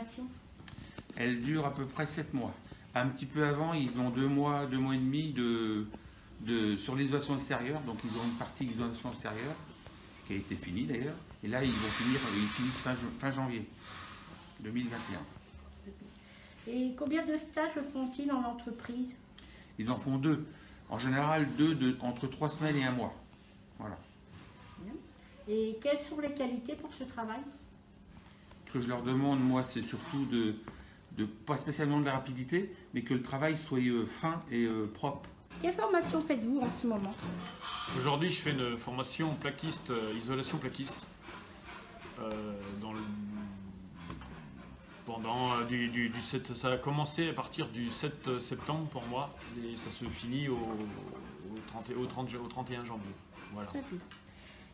formation? Elle dure à peu près 7 mois. Un petit peu avant, ils ont 2 mois, 2 mois et demi sur l'isolation extérieure. Donc ils ont une partie d'isolation extérieure qui a été finie d'ailleurs. Et là, ils finissent fin janvier 2021. Et combien de stages font-ils en entreprise? Ils en font 2. En général, 2 entre 3 semaines et 1 mois. Voilà. Et quelles sont les qualités pour ce travail? Ce que je leur demande, moi, c'est surtout pas spécialement de la rapidité, mais que le travail soit fin et propre. Quelle formation faites-vous en ce moment? Aujourd'hui, je fais une formation plaquiste, isolation plaquiste. Ça a commencé à partir du 7 septembre pour moi, et ça se finit au 31 janvier. Voilà.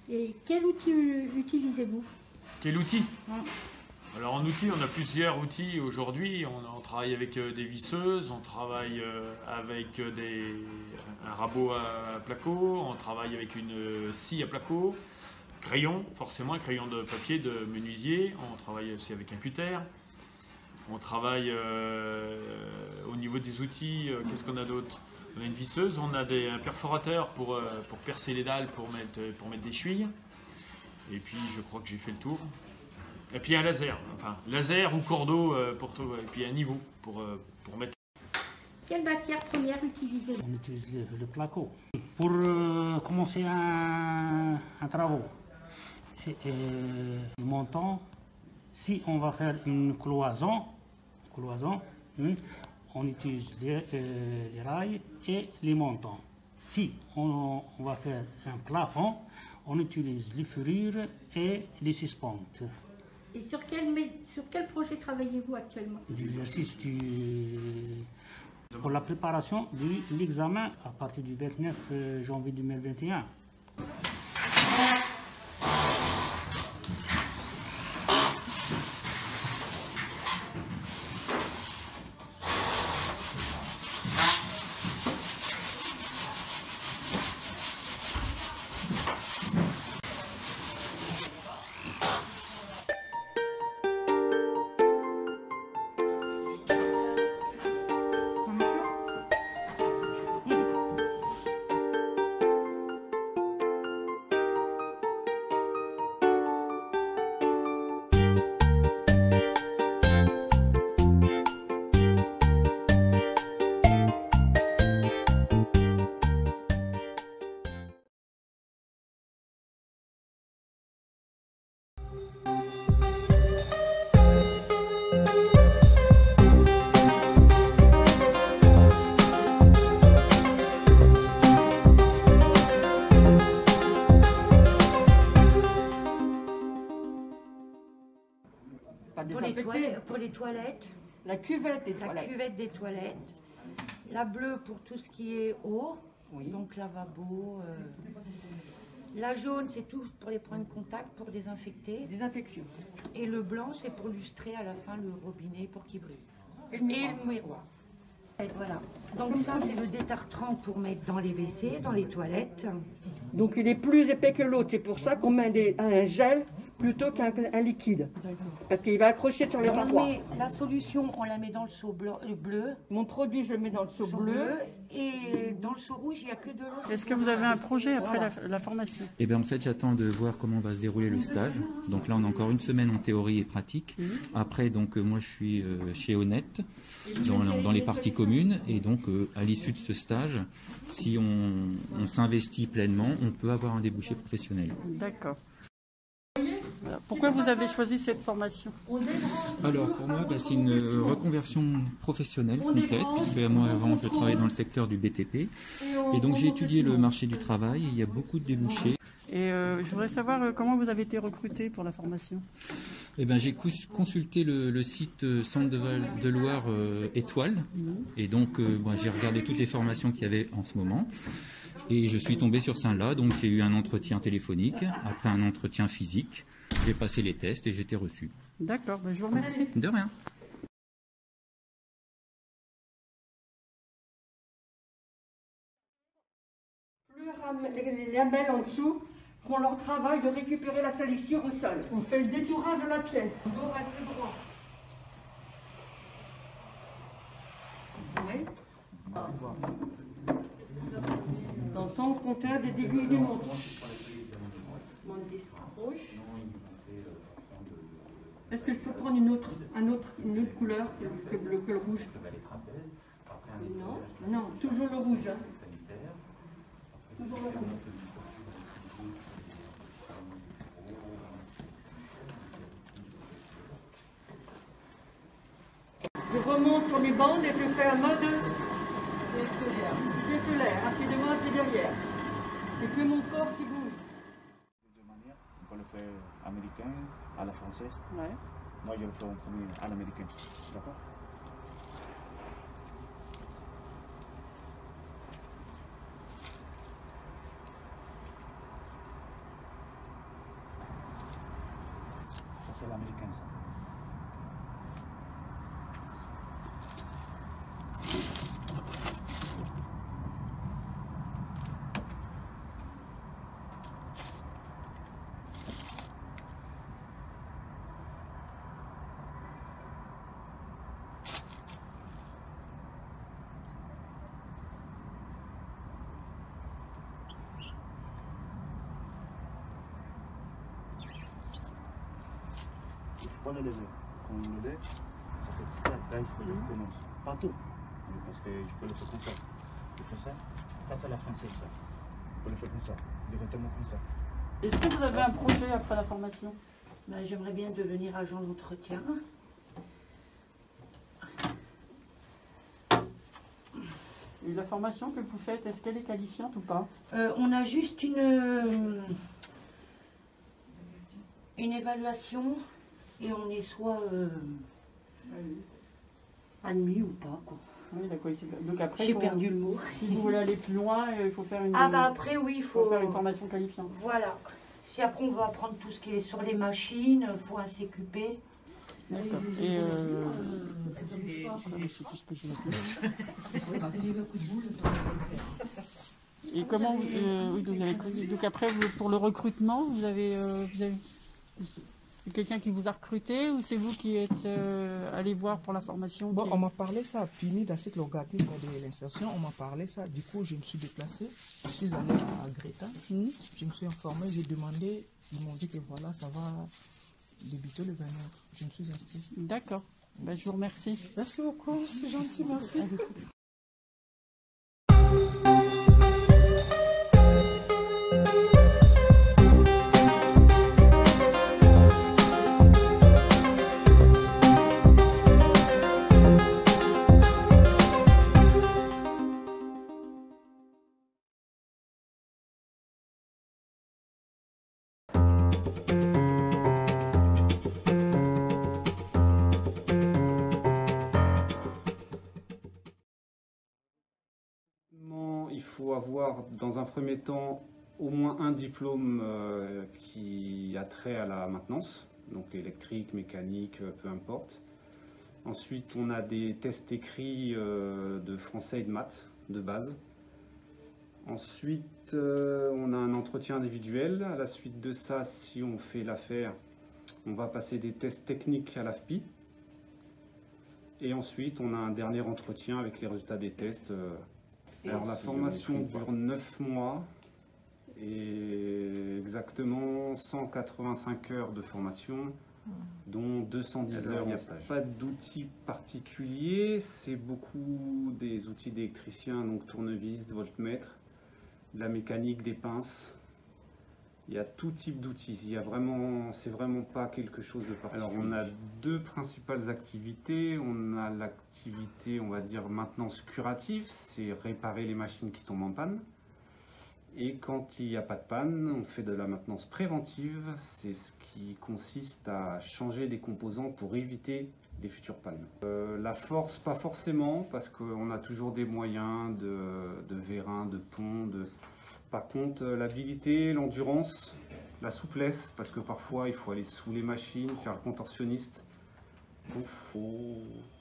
Et quel outil utilisez-vous? Quel outil? Alors en outil, on a plusieurs outils aujourd'hui. On travaille avec des visseuses, on travaille avec un rabot à placo, on travaille avec une scie à placo, crayon, forcément un crayon de papier de menuisier, on travaille aussi avec un cutter. On travaille au niveau des outils, qu'est-ce qu'on a d'autre? On a une visseuse, on a un perforateur pour percer les dalles, pour mettre des chuilles. Et puis je crois que j'ai fait le tour. Et puis un laser, enfin laser ou cordeau pour tout, et puis un niveau pour mettre. Quelle matière première utilisez-vous? On utilise le placo. Pour commencer un travaux, c'est le montant. Si on va faire une cloison, on utilise les rails et les montants. Si on va faire un plafond, on utilise les fourrures et les suspentes. Et sur quel projet travaillez-vous actuellement? Les exercices pour la préparation de l'examen à partir du 29 janvier 2021. Pour les toilettes, la cuvette des toilettes. La cuvette des toilettes, la bleue pour tout ce qui est eau, donc lavabo. La jaune, c'est tout pour les points de contact, pour désinfecter. Désinfection. Et le blanc, c'est pour lustrer à la fin le robinet pour qu'il brille. Et le miroir. Et voilà. Donc ça, c'est le détartrant pour mettre dans les WC, dans les toilettes. Donc il est plus épais que l'autre, c'est pour ça qu'on met un gel plutôt qu'un liquide. Parce qu'il va accrocher sur les parois. La solution, on la met dans le seau bleu. Mon produit, je le mets dans le seau bleu. Et dans le seau rouge, il n'y a que de l'eau. Est-ce que vous avez un projet après la formation? Eh bien, en fait, j'attends de voir comment va se dérouler le stage. Donc là, on a encore une semaine en théorie et pratique. Après, donc, moi, je suis chez Honnête, dans les parties communes. Et donc, à l'issue de ce stage, si on s'investit pleinement, on peut avoir un débouché professionnel. D'accord. Voilà. Pourquoi vous avez choisi cette formation? Alors pour moi, c'est une reconversion professionnelle complète, puisque moi avant je travaillais dans le secteur du BTP, et donc j'ai étudié le marché du travail, et il y a beaucoup de débouchés. Et je voudrais savoir comment vous avez été recruté pour la formation. Eh ben, j'ai consulté le site Centre de Val de Loire Étoile, et donc j'ai regardé toutes les formations qu'il y avait en ce moment. Et je suis tombé sur Saint-La, donc j'ai eu un entretien téléphonique, après un entretien physique. J'ai passé les tests et j'ai été reçu. D'accord, je vous remercie. De rien. Les lamelles en dessous font leur travail de récupérer la salissure au sol. On fait le détourage de la pièce. Il faut rester droit. sens contraire des aiguilles d'une montre. Est-ce que je peux prendre une autre couleur que le rouge? Non, non, toujours le rouge. Hein. Toujours le rouge. Je remonte sur les bandes et je fais un mode circulaire, un pied devant, un pied derrière. C'est que mon corps qui bouge. De deux manières, on peut le faire américain, à la française. Ouais. Moi, je le fais en premier à l'américain. D'accord? Ça, c'est l'américain, ça. Il ne faut pas le lever. Quand on le lève, ça fait ça. Là, il faut que je recommence. Pas tout. Mais parce que je peux le faire comme ça. Je fais ça. Ça, c'est la française, ça. Je peux le faire comme ça. Directement comme ça. Est-ce que vous avez un projet après la formation? Ben, j'aimerais bien devenir agent d'entretien. Et la formation que vous faites, est-ce qu'elle est qualifiante ou pas? On a juste une évaluation et on est soit admis ou pas, quoi. Oui, d'accord. Donc après, J'ai perdu le mot. Si vous voulez aller plus loin, il faut faire une, Ah bah après, oui, il faut faire une formation qualifiante. Voilà. Si après on veut apprendre tout ce qui est sur les machines, il faut un CQP. D'accord. Et je sais plus ce que je veux dire. Et comment oui, vous avez, donc après pour le recrutement, vous avez c'est quelqu'un qui vous a recruté ou c'est vous qui êtes allé voir pour la formation? Bon, on m'a parlé ça à Pini, dans cet organisme de l'insertion, on m'a parlé ça. Du coup, je me suis déplacée, je suis allée à Greta, je me suis informée, j'ai demandé, ils m'ont dit que voilà, ça va débuter le 29. Je me suis inscrite. D'accord. Ben, je vous remercie. Merci beaucoup, c'est gentil, merci. Il faut avoir dans un premier temps au moins un diplôme qui a trait à la maintenance, donc électrique, mécanique, peu importe. Ensuite, on a des tests écrits de français et de maths de base. Ensuite, on a un entretien individuel. À la suite de ça, si on fait l'affaire, on va passer des tests techniques à l'AFPI. Et ensuite, on a un dernier entretien avec les résultats des tests. Alors la formation dure 9 mois et exactement 185 heures de formation, dont 210 heures en stage. Pas d'outils particuliers, c'est beaucoup des outils d'électricien, donc tournevis, voltmètre, de la mécanique, des pinces. Il y a tout type d'outils, c'est vraiment pas quelque chose de particulier. Alors on a deux principales activités. On a l'activité, on va dire, maintenance curative, c'est réparer les machines qui tombent en panne. Et quand il n'y a pas de panne, on fait de la maintenance préventive, c'est ce qui consiste à changer des composants pour éviter les futures pannes. La force, pas forcément, parce qu'on a toujours des moyens de vérin, de pont, Par contre, l'habilité, l'endurance, la souplesse, parce que parfois il faut aller sous les machines, faire le contorsionniste. Donc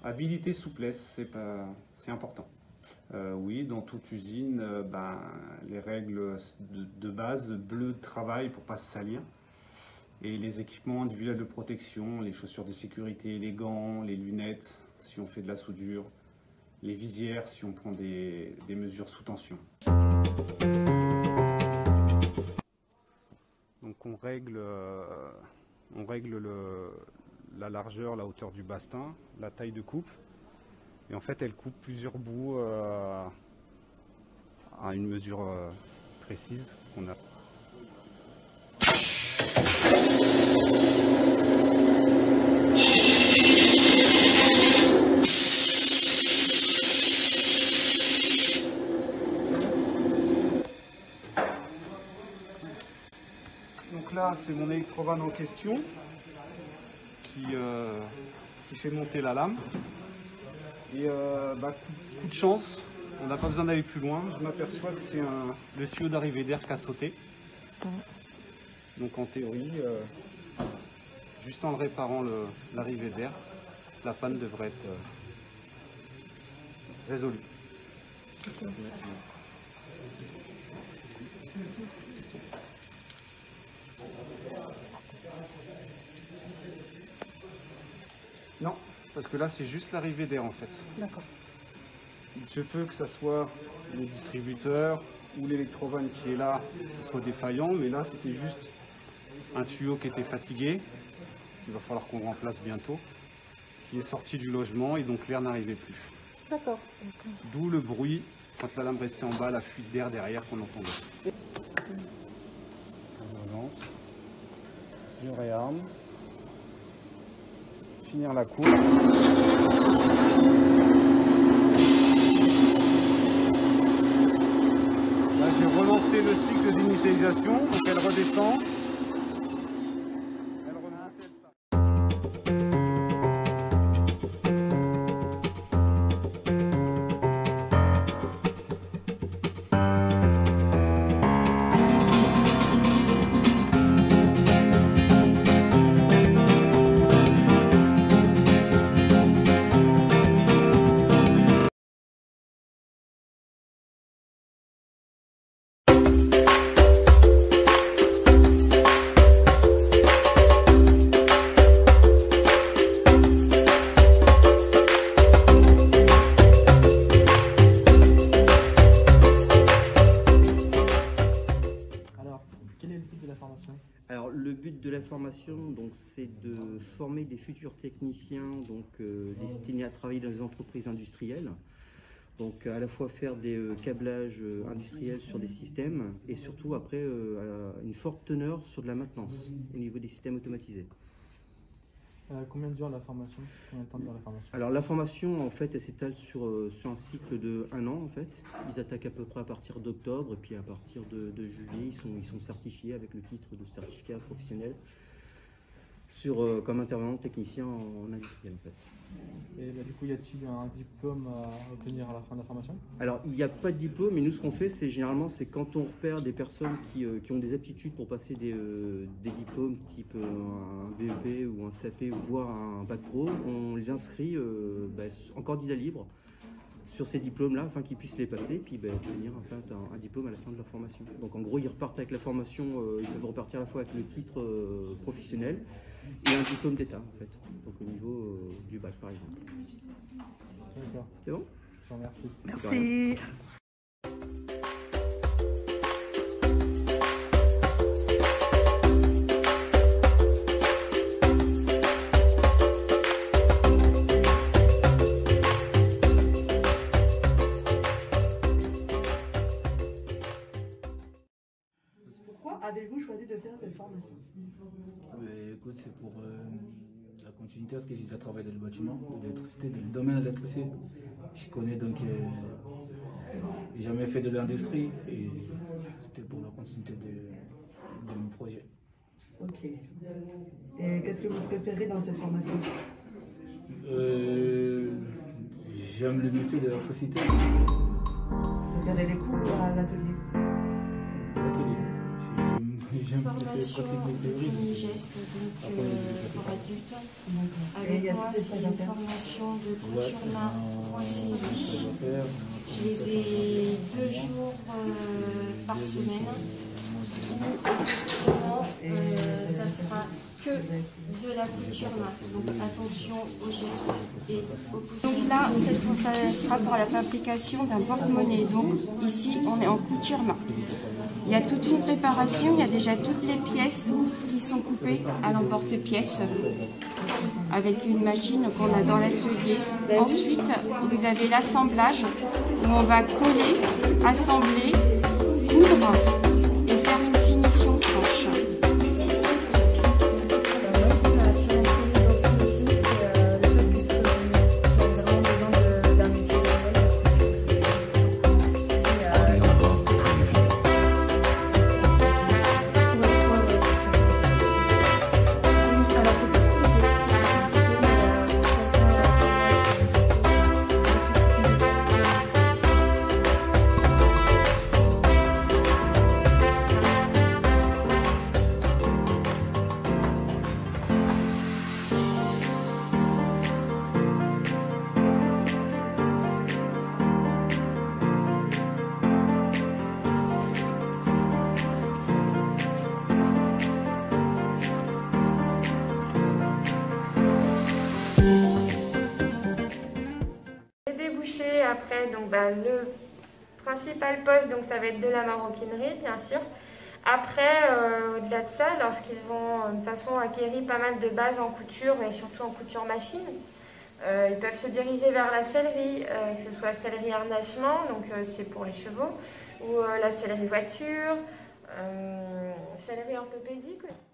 habilité, souplesse, c'est important. Oui, dans toute usine, les règles de base, bleu de travail pour ne pas se salir. Et les équipements individuels de protection, les chaussures de sécurité, les gants, les lunettes, si on fait de la soudure, les visières, si on prend des mesures sous tension. Donc on règle la largeur, la hauteur du bastin, la taille de coupe. Et en fait, elle coupe plusieurs bouts à une mesure précise qu'on a. Donc là, c'est mon électrovanne en question qui fait monter la lame. Et coup de chance, on n'a pas besoin d'aller plus loin. Je m'aperçois que c'est le tuyau d'arrivée d'air qui a sauté. Donc en théorie, juste en réparant l'arrivée d'air, la panne devrait être résolue. Non, parce que là c'est juste l'arrivée d'air en fait. D'accord. Il se peut que ce soit le distributeur ou l'électrovanne qui est là, qui soit défaillant, mais là c'était juste un tuyau qui était fatigué, qu'il va falloir qu'on remplace bientôt, qui est sorti du logement et donc l'air n'arrivait plus. D'accord. D'où le bruit, quand la lame restait en bas, la fuite d'air derrière qu'on entendait. On avance, je réarme, finir la courbe. Là, j'ai relancé le cycle d'initialisation, donc elle redescend. Elle remonte, elle Alors le but de la formation, donc, c'est de former des futurs techniciens destinés à travailler dans les entreprises industrielles. Donc à la fois faire des câblages industriels sur des systèmes et surtout après une forte teneur sur de la maintenance au niveau des systèmes automatisés. Combien dure la formation? Combien de temps dure la formation? Alors la formation en fait elle s'étale sur un cycle de 1 an en fait. Ils attaquent à peu près à partir d'octobre et puis à partir de juillet ils sont certifiés avec le titre de certificat professionnel comme intervenant technicien en industriel en fait. Et du coup, y a-t-il un diplôme à obtenir à la fin de la formation? Alors, il n'y a pas de diplôme, mais nous, ce qu'on fait, c'est généralement, c'est quand on repère des personnes qui ont des aptitudes pour passer des diplômes type un BEP ou un CAP, voire un bac pro, on les inscrit en candidat libre sur ces diplômes-là, afin qu'ils puissent les passer, et puis obtenir en fait, un diplôme à la fin de leur formation. Donc, en gros, ils repartent avec la formation, ils peuvent repartir à la fois avec le titre professionnel et un diplôme d'État, en fait. Donc, au niveau du bac, par exemple. D'accord. C'est bon? Je vous remercie. Merci. Pourquoi avez-vous choisi de faire cette formation? Écoute, c'est pour la continuité, parce que j'ai déjà travaillé dans le bâtiment, l'électricité, dans le domaine de l'électricité. Je connais donc, j'ai jamais fait de l'industrie et c'était pour la continuité de mon projet. Ok. Et qu'est-ce que vous préférez dans cette formation? J'aime le métier de l'électricité. Vous préférez les cours ou à l'atelier? L'atelier. Formation premier geste pour adultes. Avec moi, c'est une formation de couture main en série. Je les ai 2 jours par semaine. Ça sera que de la couture main. Donc attention aux gestes et aux pouces. Donc là, ça sera pour la fabrication d'un porte-monnaie. Donc ici, on est en couture main. Il y a toute une préparation, il y a déjà toutes les pièces qui sont coupées à l'emporte-pièce avec une machine qu'on a dans l'atelier. Ensuite, vous avez l'assemblage où on va coller, assembler, coudre et faire une finition franche. Après, donc, le principal poste, donc, ça va être de la maroquinerie, bien sûr. Après, au-delà de ça, lorsqu'ils ont de toute façon acquéri pas mal de bases en couture et surtout en couture machine, ils peuvent se diriger vers la sellerie, que ce soit sellerie harnachement, donc c'est pour les chevaux, ou la sellerie voiture, sellerie orthopédique aussi.